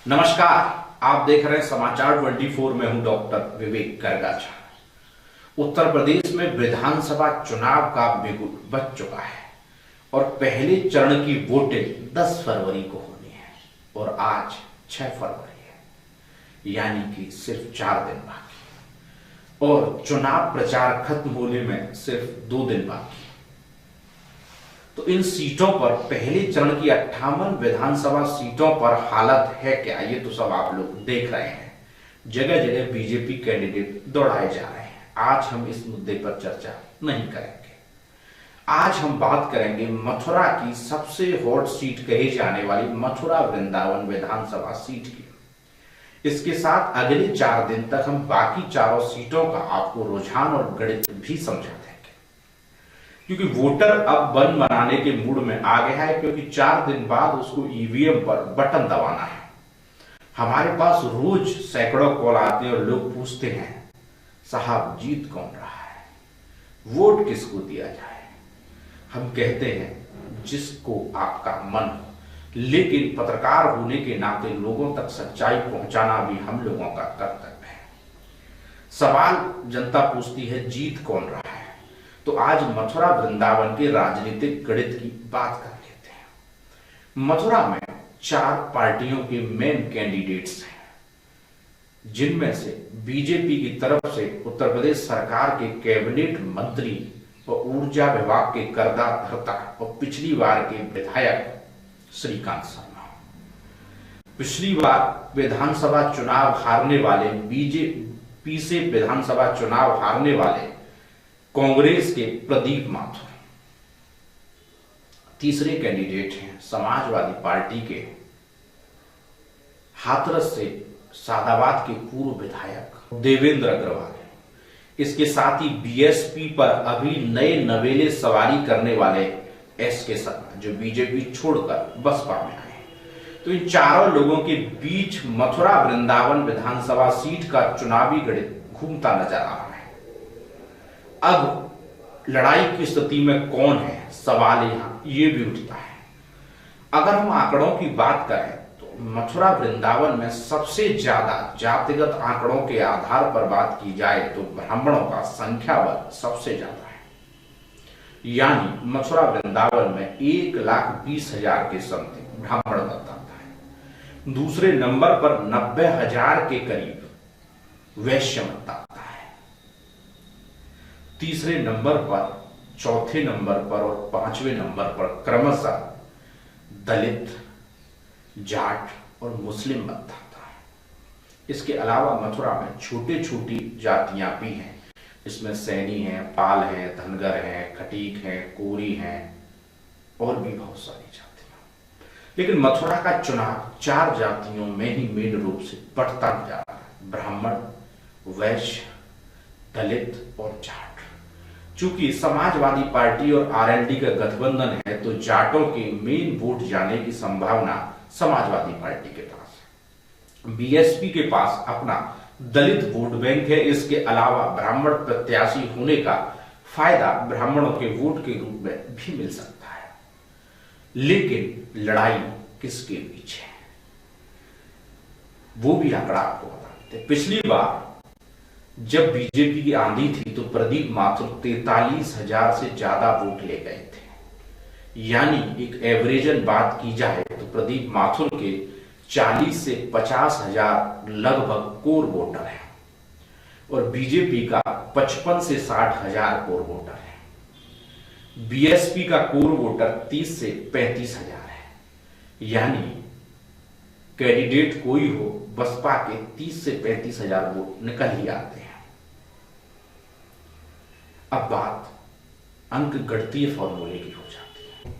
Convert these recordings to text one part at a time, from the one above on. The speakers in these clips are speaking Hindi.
नमस्कार। आप देख रहे हैं समाचार 24 में हूं डॉक्टर विवेक करगाचा। उत्तर प्रदेश में विधानसभा चुनाव का बिगुल बज चुका है और पहले चरण की वोटिंग 10 फरवरी को होनी है और आज 6 फरवरी है, यानी कि सिर्फ 4 दिन बाकी और चुनाव प्रचार खत्म होने में सिर्फ 2 दिन बाकी। तो इन सीटों पर पहले चरण की 58 विधानसभा सीटों पर हालत है क्या, ये तो सब आप लोग देख रहे हैं। जगह जगह बीजेपी कैंडिडेट दौड़ाए जा रहे हैं। आज हम इस मुद्दे पर चर्चा नहीं करेंगे। आज हम बात करेंगे मथुरा की सबसे हॉट सीट कही जाने वाली मथुरा वृंदावन विधानसभा सीट की। इसके साथ अगले 4 दिन तक हम बाकी चारों सीटों का आपको रुझान और गणित भी समझा देंगे, क्योंकि वोटर अब बन बनाने के मूड में आ गया है, क्योंकि 4 दिन बाद उसको ईवीएम पर बटन दबाना है। हमारे पास रोज सैकड़ों कॉल आते हैं और लोग पूछते हैं, साहब जीत कौन रहा है, वोट किसको दिया जाए। हम कहते हैं जिसको आपका मन हो, लेकिन पत्रकार होने के नाते लोगों तक सच्चाई पहुंचाना भी हम लोगों का कर्तव्य है। सवाल जनता पूछती है जीत कौन रहा है, तो आज मथुरा वृंदावन के राजनीतिक गणित की बात कर लेते हैं। मथुरा में 4 पार्टियों के मेन कैंडिडेट्स हैं, जिनमें से बीजेपी की तरफ से उत्तर प्रदेश सरकार के कैबिनेट मंत्री और ऊर्जा विभाग के कर्ताधर्ता और पिछली बार के विधायक श्रीकांत शर्मा। पिछली बार विधानसभा चुनाव हारने वाले बीजेपी से विधानसभा चुनाव हारने वाले कांग्रेस के प्रदीप माथुर। तीसरे कैंडिडेट हैं समाजवादी पार्टी के हाथरस से सादाबाद के पूर्व विधायक देवेंद्र अग्रवाल। इसके साथ ही बीएसपी पर अभी नए नवेले सवारी करने वाले एसके शर्मा, जो बीजेपी छोड़कर बसपा में आए। तो इन चारों लोगों के बीच मथुरा वृंदावन विधानसभा सीट का चुनावी गणित घूमता नजर आ रहा है। अब लड़ाई की स्थिति में कौन है, सवाल यहां ये भी उठता है। अगर हम आंकड़ों की बात करें तो मथुरा वृंदावन में सबसे ज्यादा जातिगत आंकड़ों के आधार पर बात की जाए तो ब्राह्मणों का संख्या बल सबसे ज्यादा है, यानी मथुरा वृंदावन में 1,20,000 के समथिंग ब्राह्मण मतदाता है। दूसरे नंबर पर 90,000 के करीब वैश्य मतदाता है। तीसरे नंबर पर, चौथे नंबर पर और 5वें नंबर पर क्रमशः दलित, जाट और मुस्लिम मतदाता है। इसके अलावा मथुरा में छोटी छोटी जातियां भी हैं, इसमें सैनी हैं, पाल हैं, धनगर हैं, खटीक हैं, कोरी हैं और भी बहुत सारी जातियां। लेकिन मथुरा का चुनाव 4 जातियों में ही मेन रूप से बढ़ता जा रहा है, ब्राह्मण, वैश्य, दलित और जाट। चूंकि समाजवादी पार्टी और आरएलडी का गठबंधन है, तो जाटों के मेन वोट जाने की संभावना समाजवादी पार्टी के पास है। बीएसपी के पास अपना दलित वोट बैंक है। इसके अलावा ब्राह्मण प्रत्याशी होने का फायदा ब्राह्मणों के वोट के रूप में भी मिल सकता है। लेकिन लड़ाई किसके बीच है, वो भी आंकड़ा आपको बताते हैं। पिछली बार जब बीजेपी की आंधी थी तो प्रदीप माथुर 43,000 से ज्यादा वोट ले गए थे, यानी एक एवरेजन बात की जाए तो प्रदीप माथुर के 40 से 50,000 लगभग कोर वोटर है और बीजेपी का 55 से 60,000 कोर वोटर है। बीएसपी का कोर वोटर 30 से 35,000 है, यानी कैंडिडेट कोई हो, बसपा के 30 से 35,000 वोट निकल ही आते हैं। अब बात अंक गणितीय फॉर्मूले की हो जाती है।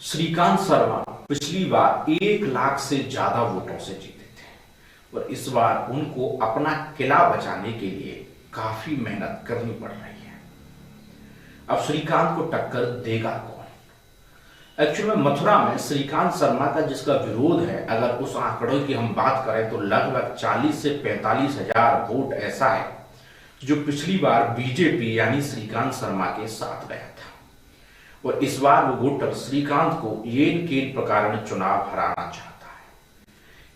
श्रीकांत शर्मा पिछली बार 1 लाख से ज्यादा वोटों से जीते थे और इस बार उनको अपना किला बचाने के लिए काफी मेहनत करनी पड़ रही है। अब श्रीकांत को टक्कर देगा कौन? एक्चुअली में मथुरा में श्रीकांत शर्मा का जिसका विरोध है, अगर उस आंकड़ों की हम बात करें तो लगभग 40 से 45,000 वोट ऐसा है जो पिछली बार बीजेपी यानी श्रीकांत शर्मा के साथ गया था और इस बार वो वोटर श्रीकांत को येन केन प्रकार चुनाव हराना चाहता है।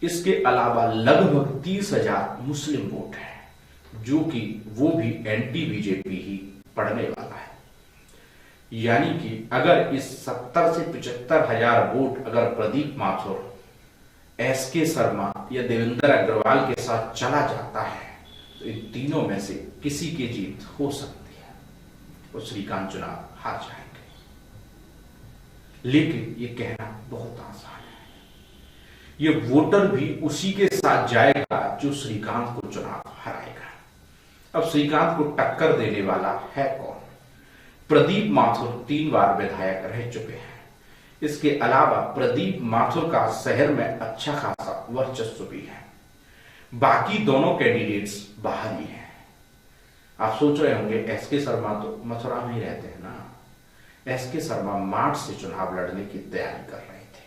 इसके अलावा लगभग 30,000 मुस्लिम वोट है, जो कि वो भी एंटी बीजेपी ही पड़ने वाला है। यानी कि अगर इस 70 से 75,000 वोट अगर प्रदीप माथुर, एसके शर्मा या देवेंद्र अग्रवाल के साथ चला जाता है तो इन तीनों में से किसी की जीत हो सकती है और श्रीकांत चुनाव हार जाएंगे। लेकिन ये कहना बहुत आसान है। ये वोटर भी उसी के साथ जाएगा जो श्रीकांत को चुनाव हराएगा। अब श्रीकांत को टक्कर देने वाला है कौन? प्रदीप माथुर 3 बार विधायक रह चुके हैं। इसके अलावा प्रदीप माथुर का शहर में अच्छा खासा वर्चस्व भी है। बाकी दोनों कैंडिडेट्स बाहर ही हैं। आप सोच रहे होंगे एसके शर्मा तो मथुरा में ही रहते हैं ना। एसके शर्मा मार्च से चुनाव लड़ने की तैयारी कर रहे थे।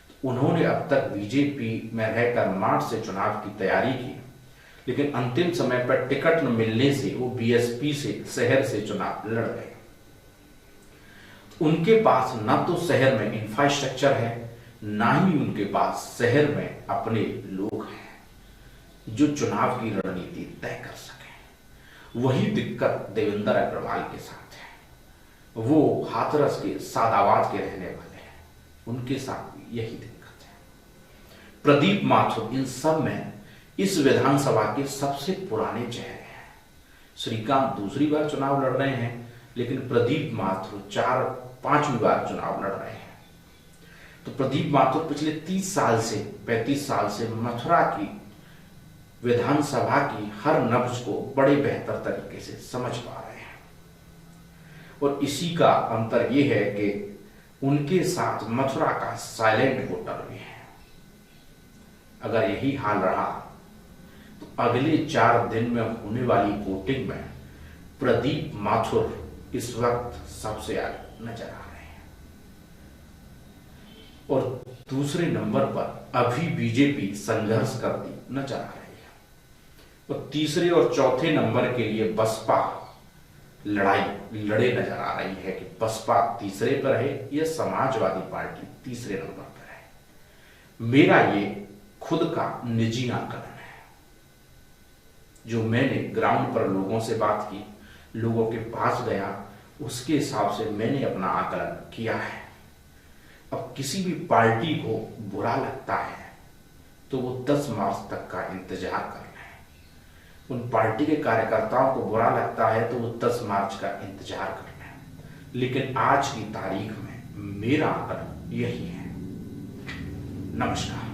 तो उन्होंने अब तक बीजेपी में रहकर मार्च से चुनाव की तैयारी की, लेकिन अंतिम समय पर टिकट न मिलने से वो बीएसपी से शहर से चुनाव लड़ गए। उनके पास ना तो शहर में इंफ्रास्ट्रक्चर है, ना ही उनके पास शहर में अपने लोग हैं जो चुनाव की रणनीति तय कर सके। वही दिक्कत देवेंद्र अग्रवाल के साथ है। वो हाथरस के सादाबाद के रहने वाले हैं, उनके साथ भी यही दिक्कत है। प्रदीप माथुर इन सब में इस विधानसभा के सबसे पुराने चेहरे हैं। श्रीकांत दूसरी बार चुनाव लड़ रहे हैं, लेकिन प्रदीप माथुर 4-5वीं बार चुनाव लड़ रहे हैं। तो प्रदीप माथुर पिछले 30 साल से 35 साल से मथुरा की विधानसभा की हर नब्ज को बड़े बेहतर तरीके से समझ पा रहे हैं। और इसी का अंतर यह है कि उनके साथ मथुरा का साइलेंट वोटर भी है। अगर यही हाल रहा तो अगले 4 दिन में होने वाली वोटिंग में प्रदीप माथुर इस वक्त सबसे आगे नजर आ रहे हैं। और दूसरे नंबर पर अभी बीजेपी संघर्ष करती नजर आ रही है। और तीसरे और चौथे नंबर के लिए बसपा लड़ाई लड़े नजर आ रही है कि बसपा तीसरे पर है या समाजवादी पार्टी तीसरे नंबर पर है। मेरा ये खुद का निजी आकलन है, जो मैंने ग्राउंड पर लोगों से बात की, लोगों के पास गया, उसके हिसाब से मैंने अपना आकलन किया है। अब किसी भी पार्टी को बुरा लगता है तो वो 10 मार्च तक का इंतजार कर रहे हैं। उन पार्टी के कार्यकर्ताओं को बुरा लगता है तो वो 10 मार्च का इंतजार कर रहे हैं। लेकिन आज की तारीख में मेरा आकलन यही है। नमस्कार।